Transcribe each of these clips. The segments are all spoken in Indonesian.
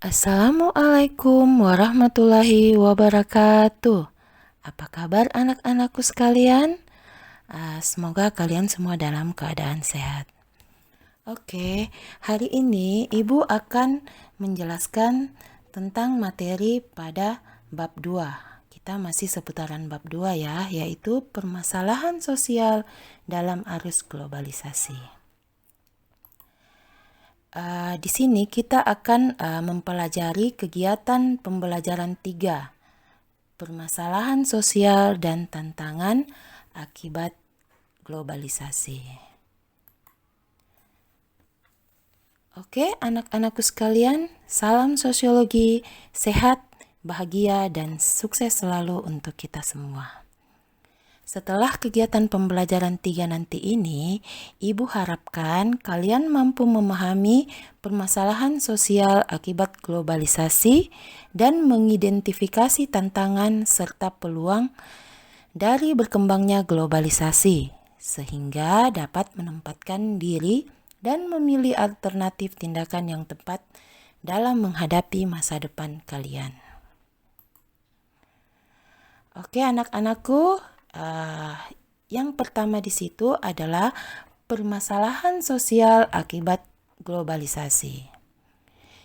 Assalamualaikum warahmatullahi wabarakatuh. Apa kabar anak-anakku sekalian? Semoga kalian semua dalam keadaan sehat. Oke, hari ini Ibu akan menjelaskan tentang materi pada bab 2. Kita masih seputaran bab 2 ya, yaitu permasalahan sosial dalam arus globalisasi. Di sini kita akan mempelajari kegiatan pembelajaran 3, permasalahan sosial dan tantangan akibat globalisasi. Oke, anak-anakku sekalian, salam sosiologi, sehat, bahagia, dan sukses selalu untuk kita semua. Setelah kegiatan pembelajaran 3 nanti ini, Ibu harapkan kalian mampu memahami permasalahan sosial akibat globalisasi dan mengidentifikasi tantangan serta peluang dari berkembangnya globalisasi, sehingga dapat menempatkan diri dan memilih alternatif tindakan yang tepat dalam menghadapi masa depan kalian. Oke, anak-anakku, yang pertama di situ adalah permasalahan sosial akibat globalisasi.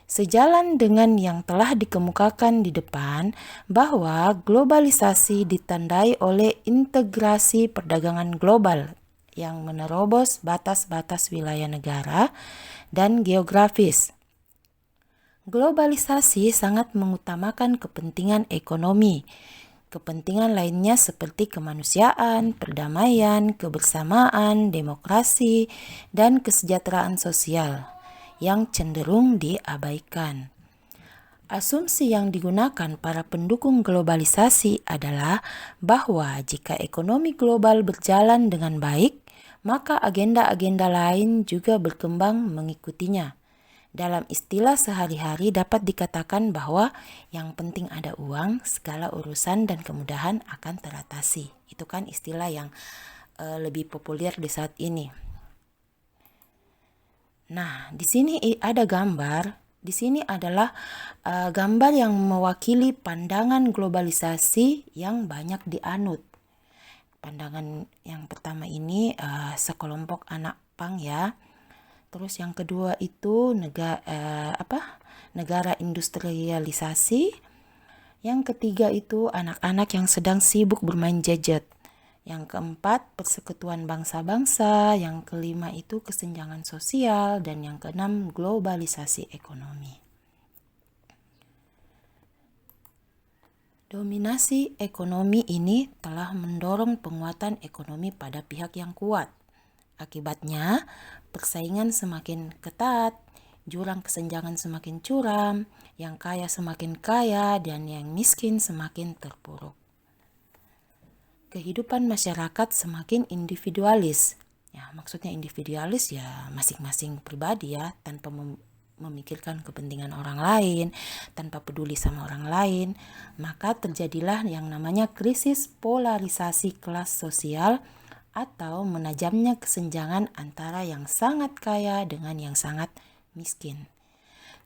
Sejalan dengan yang telah dikemukakan di depan bahwa globalisasi ditandai oleh integrasi perdagangan global yang menerobos batas-batas wilayah negara dan geografis. Globalisasi sangat mengutamakan kepentingan ekonomi. Kepentingan lainnya seperti kemanusiaan, perdamaian, kebersamaan, demokrasi, dan kesejahteraan sosial yang cenderung diabaikan. Asumsi yang digunakan para pendukung globalisasi adalah bahwa jika ekonomi global berjalan dengan baik, maka agenda-agenda lain juga berkembang mengikutinya. Dalam istilah sehari-hari dapat dikatakan bahwa yang penting ada uang, segala urusan dan kemudahan akan teratasi. Itu kan istilah yang lebih populer di saat ini. Nah, di sini ada gambar. Di sini adalah gambar yang mewakili pandangan globalisasi yang banyak dianut. Pandangan yang pertama ini sekelompok anak pang ya. Terus yang kedua itu negara industrialisasi. Yang ketiga itu anak-anak yang sedang sibuk bermain gadget. Yang keempat persekutuan bangsa-bangsa. Yang kelima itu kesenjangan sosial. Dan yang keenam globalisasi ekonomi. Dominasi ekonomi ini telah mendorong penguatan ekonomi pada pihak yang kuat. Akibatnya, persaingan semakin ketat, jurang kesenjangan semakin curam, yang kaya semakin kaya, dan yang miskin semakin terpuruk. Kehidupan masyarakat semakin individualis. Ya, maksudnya individualis ya masing-masing pribadi ya, tanpa memikirkan kepentingan orang lain, tanpa peduli sama orang lain, maka terjadilah yang namanya krisis polarisasi kelas sosial atau menajamnya kesenjangan antara yang sangat kaya dengan yang sangat miskin.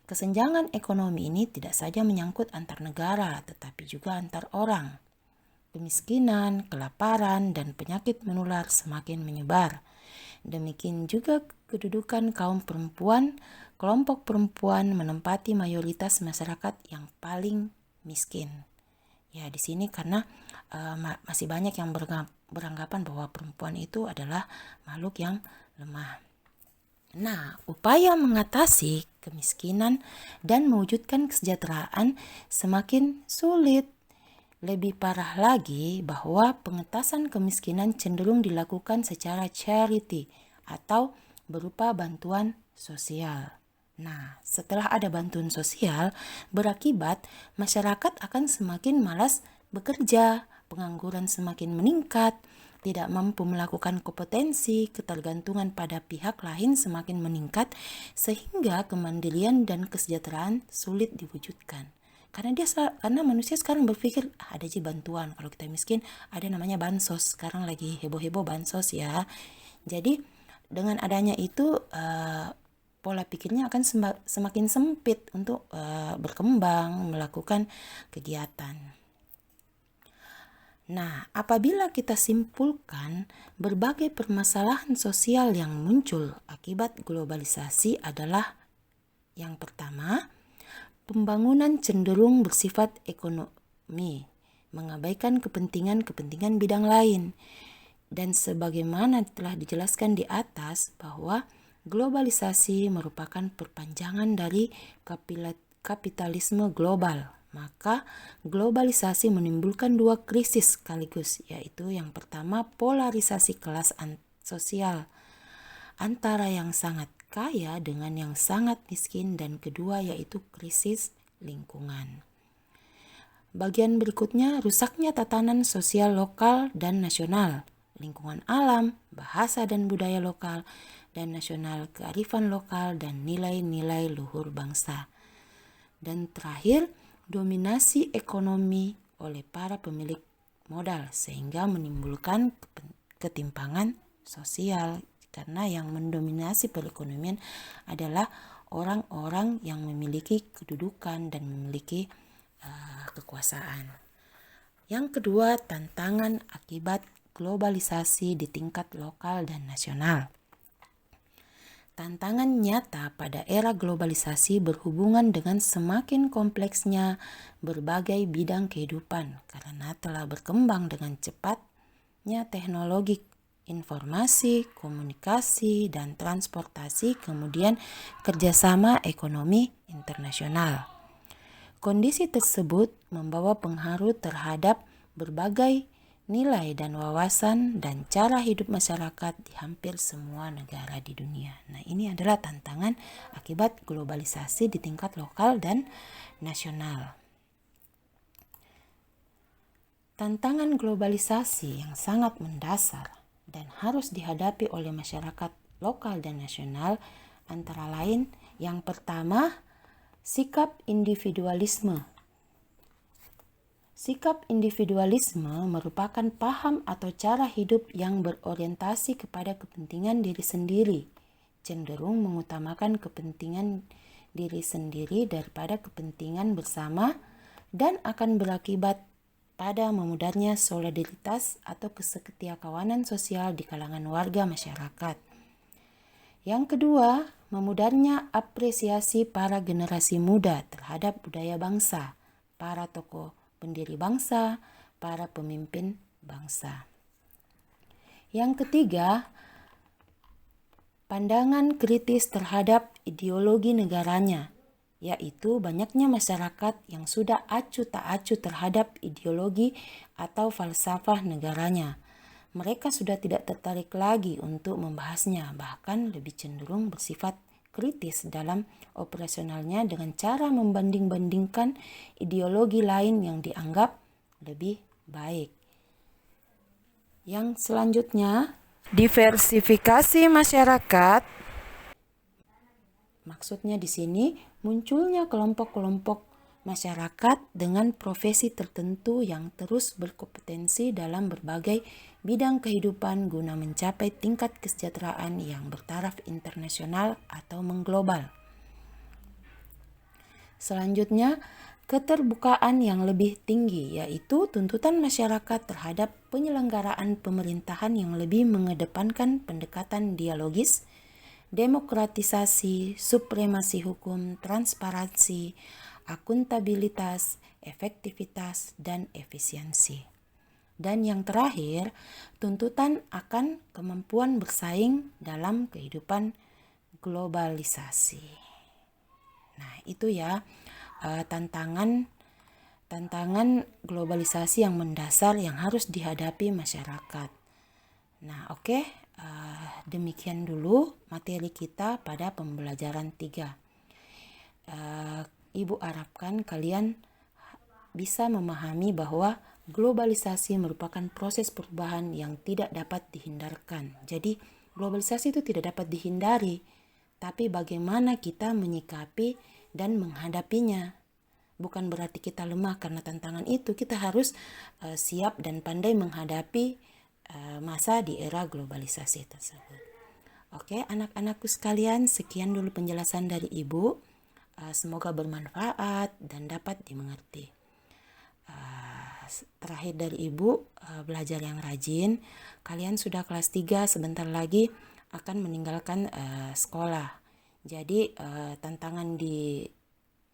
Kesenjangan ekonomi ini tidak saja menyangkut antar negara, tetapi juga antar orang. Kemiskinan, kelaparan, dan penyakit menular semakin menyebar. Demikian juga kedudukan kaum perempuan, kelompok perempuan menempati mayoritas masyarakat yang paling miskin. Ya, di sini karena masih banyak yang beranggapan bahwa perempuan itu adalah makhluk yang lemah. Nah, upaya mengatasi kemiskinan dan mewujudkan kesejahteraan semakin sulit. Lebih parah lagi bahwa pengentasan kemiskinan cenderung dilakukan secara charity atau berupa bantuan sosial. Nah, setelah ada bantuan sosial, berakibat masyarakat akan semakin malas bekerja, pengangguran semakin meningkat, tidak mampu melakukan kompetensi, ketergantungan pada pihak lain semakin meningkat, sehingga kemandirian dan kesejahteraan sulit diwujudkan. Karena manusia sekarang berpikir ada aja bantuan, kalau kita miskin ada namanya bansos, sekarang lagi heboh-heboh bansos ya. Jadi dengan adanya itu pola pikirnya akan semakin sempit untuk berkembang, melakukan kegiatan. Nah, apabila kita simpulkan berbagai permasalahan sosial yang muncul akibat globalisasi adalah yang pertama, pembangunan cenderung bersifat ekonomi, mengabaikan kepentingan-kepentingan bidang lain. Dan sebagaimana telah dijelaskan di atas bahwa globalisasi merupakan perpanjangan dari kapitalisme global. Maka globalisasi menimbulkan dua krisis sekaligus, yaitu yang pertama polarisasi kelas sosial antara yang sangat kaya dengan yang sangat miskin, dan kedua yaitu krisis lingkungan. Bagian berikutnya, rusaknya tatanan sosial lokal dan nasional, lingkungan alam, bahasa dan budaya lokal dan nasional, kearifan lokal, dan nilai-nilai luhur bangsa. Dan terakhir, dominasi ekonomi oleh para pemilik modal sehingga menimbulkan ketimpangan sosial, karena yang mendominasi perekonomian adalah orang-orang yang memiliki kedudukan dan memiliki kekuasaan. Yang kedua, tantangan akibat globalisasi di tingkat lokal dan nasional. Tantangan nyata pada era globalisasi berhubungan dengan semakin kompleksnya berbagai bidang kehidupan karena telah berkembang dengan cepatnya teknologi informasi, komunikasi, dan transportasi, kemudian kerjasama ekonomi internasional. Kondisi tersebut membawa pengaruh terhadap berbagai nilai dan wawasan dan cara hidup masyarakat di hampir semua negara di dunia. Nah, ini adalah tantangan akibat globalisasi di tingkat lokal dan nasional. Tantangan globalisasi yang sangat mendasar dan harus dihadapi oleh masyarakat lokal dan nasional antara lain yang pertama, sikap individualisme. Sikap individualisme merupakan paham atau cara hidup yang berorientasi kepada kepentingan diri sendiri, cenderung mengutamakan kepentingan diri sendiri daripada kepentingan bersama, dan akan berakibat pada memudarnya solidaritas atau kesetiakawanan sosial di kalangan warga masyarakat. Yang kedua, memudarnya apresiasi para generasi muda terhadap budaya bangsa, para tokoh pendiri bangsa, para pemimpin bangsa. Yang ketiga, pandangan kritis terhadap ideologi negaranya, yaitu banyaknya masyarakat yang sudah acuh tak acuh terhadap ideologi atau falsafah negaranya. Mereka sudah tidak tertarik lagi untuk membahasnya, bahkan lebih cenderung bersifat kritis dalam operasionalnya dengan cara membanding-bandingkan ideologi lain yang dianggap lebih baik. Yang selanjutnya, diversifikasi masyarakat. Maksudnya di sini munculnya kelompok-kelompok masyarakat dengan profesi tertentu yang terus berkompetensi dalam berbagai bidang kehidupan guna mencapai tingkat kesejahteraan yang bertaraf internasional atau mengglobal. Selanjutnya, keterbukaan yang lebih tinggi, yaitu tuntutan masyarakat terhadap penyelenggaraan pemerintahan yang lebih mengedepankan pendekatan dialogis, demokratisasi, supremasi hukum, transparansi, akuntabilitas, efektivitas, dan efisiensi. Dan yang terakhir, tuntutan akan kemampuan bersaing dalam kehidupan globalisasi. Nah, itu ya tantangan globalisasi yang mendasar yang harus dihadapi masyarakat. Nah, oke, demikian dulu materi kita pada pembelajaran 3. Ibu harapkan kalian bisa memahami bahwa globalisasi merupakan proses perubahan yang tidak dapat dihindarkan. Jadi, globalisasi itu tidak dapat dihindari, tapi bagaimana kita menyikapi dan menghadapinya. Bukan berarti kita lemah karena tantangan itu, kita harus siap dan pandai menghadapi masa di era globalisasi tersebut. Oke, anak-anakku sekalian, sekian dulu penjelasan dari Ibu. Semoga bermanfaat dan dapat dimengerti. Terakhir dari Ibu, belajar yang rajin. Kalian sudah kelas 3, sebentar lagi akan meninggalkan sekolah. Jadi tantangan di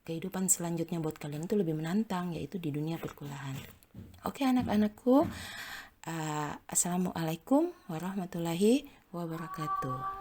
kehidupan selanjutnya buat kalian itu lebih menantang, yaitu di dunia perkuliahan. Oke anak-anakku, Assalamualaikum warahmatullahi wabarakatuh.